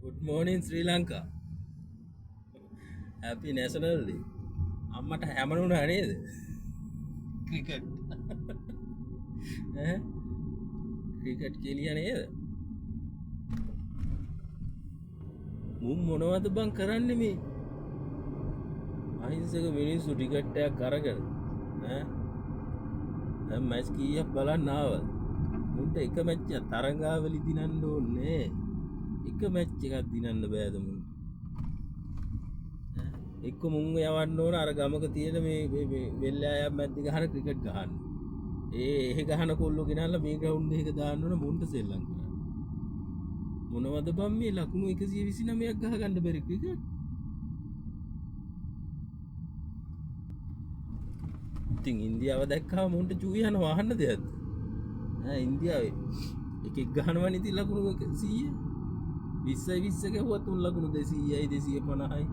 Good morning Sri Lanka. Happy National Day. අම්මට හැමනුණා නේද? Cricket. ඈ? ක්‍රිකට් කියලා නේද? මුන් මොනවද බං කරන්නේ මේ? අහිංසක මිනිස්සු ටිකට් එකක් අරගෙන ඈ? දැන් මැච් කීයක් බලන්න ආවද? මුන්ට එක මැච් එක තරංගාවලි දිනන්න ඕනේ. එක මැච් එකක් දිනන්න බෑද මුන්ට? එක්ක මුංග යවන්න ඕන අර ගමක තියෙන මේ වෙල්ලායක් මැද්දේ ගහන ක්‍රිකට් ගහන්න. ඒ ගහන කොල්ලෝ ගෙනල්ලා මේ ග්‍රවුන්ඩ් එක දාන්න ඕන මුන්ට සෙල්ලම් කරන්න. මොනවද බම් මේ ලකුණු 129ක් ගහ ගන්න බැරි ක්‍රිකට්? ඉතින් ඉන්දියාව දැක්කම මුන්ට චූයි යනවා අහන්න දෙයක්ද? ඉන්දියාවේ එකෙක් ගහනවා ඉතින් ලකුණු 100. 20යි 20 ගහුවා තුන් ලකුණු 200යි 250යි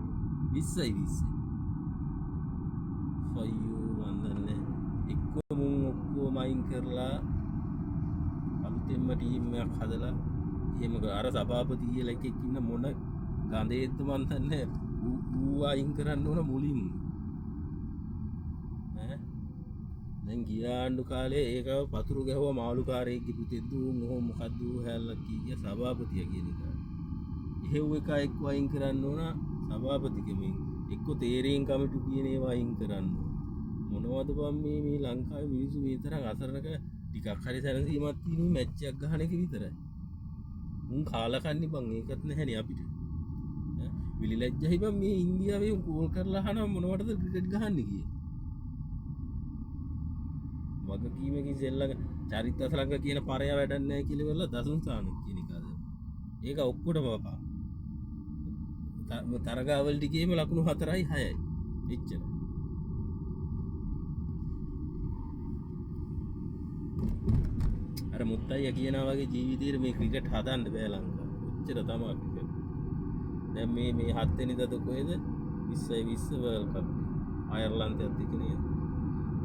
20යි 20. ෆයෝ වන්දන්නේ එක්කෝ මුන් ඔක්කොම අයින් කරලා අලුතෙන්ම ටීම් එකක් හදලා එහෙම අර සභාපති කියලා එකෙක් ඉන්න මොන ගඳේත් මන් දන්නේ ඌ අයින් කරන්න ඕන මුලින්ම දැන් ගියාණ්ඩු කාලේ ඒකව පතුරු ගැහුවා මාළුකාරයෙක්ගේ පුතෙද්ද ඌ මොකද්ද ඌ හැල්ලක් කිය සභාපතියා කියන එක. එහෙව් එක එක්ක අයින් කරන්න ඕන සභාපතිකමෙන් එක්ක තේරීම් කමිටු කියන ඒවා අයින් කරන්න මොනවද බම් මේ ලංකාවේ මිනිස්සු මේ තරම් අසරණක ටිකක් හරි සැනසීමක් තියෙන මැච් එකක් ගහන එක විතරයි. මුන් කාලා කන්නේ බං ඒකත් නැහැනේ අපිට. විලි ලැජ්ජයි බං මේ ඉන්දියාවේ ගෝල් කරලා අහන මොනවටද ක්‍රිකට් ගහන්නේ කියලා. වගකීමකින් සෙල්ලම චරිත අසලංග කියන පරය වැඩක් නැහැ කියලා වෙලා දසුන් සාන කියන එකද. ඒක ඔක්කොටම බපා. තරගාවල් ටිකේම ලකුණු 4යි 6යි. එච්චර. අර මුත්තයියා කියනවා වගේ ජීවිතේට මේ ක්‍රිකට් හදන්න බෑ ලංකාව. ඔච්චර තමයි ක්‍රිකට්. දැන් මේ 7 වෙනිදාද කොහෙද 20යි 20 වර්ල්ඩ් කප්. අයර්ලන්තයත් එක්ක නේද?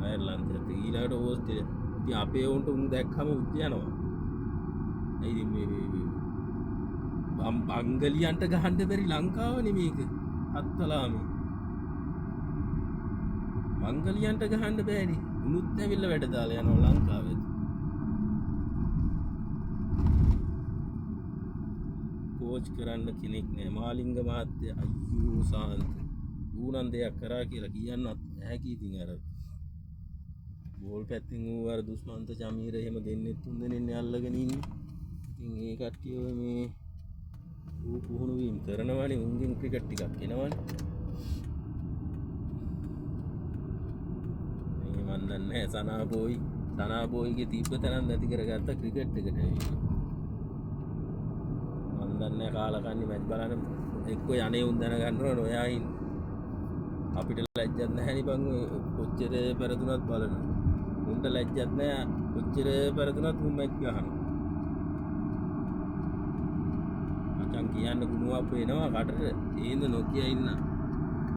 අයර්ලන්තයත් ඊළඟට ඕස්ට්‍රේලියා. ඉතින් අපේ උන්ට උන් දැක්කම උත් යනවා. ඉතින් මේ අංගලියන්ට ගහන්න බැරි ලංකාවනේ මේක. අත්තලාමේ. මංගලියන්ට ගහන්න බෑනේ. උනුත් ඇවිල්ලා වැඩ දාලා යනවා ලංකාවේ. කෝච් කරන්න කෙනෙක් නෑ. මාලිංග මහත්තයා අයියෝ සාන්ත. ඌනම් දෙයක් කරා කියලා කියන්නත් ඇහැකි ඉතින් අර බෝල් පැත්තින් ඌ අර දුස්මන්ත චමීර එහෙම දෙන්නේ තුන් දෙනෙන්නේ අල්ලගෙන ඉන්නේ. ඉතින් ඒ කට්ටිය මේ ඌ පුහුණු වීම කරනවානේ උන්ගෙන් ක්‍රිකට් ටිකක් එනවනේ. මේ මන් දන්නේ සනාබෝයිගේ තිබ්බ තරම් නැති කරගත්ත ක්‍රිකට් එකට ඇවිල්ලා. මන් දන්නේ කාලා කන්නේ මැච් බලන්න එක්ක යන්නේ උන් දැනගන්න ඕන ඔයා ඉන්න. අපිට ලැජ්ජක් නැහැනි බං කොච්චර පෙරදුනත් බලනවා. උන්ට ලැජ්ජක් නැහැ කොච්චර පෙරදුනත් උන් මැච් ගහනවා. මචං කියන්න ගුණාවක් වෙනවා කටට ඒඳ නොකිය ඉන්න.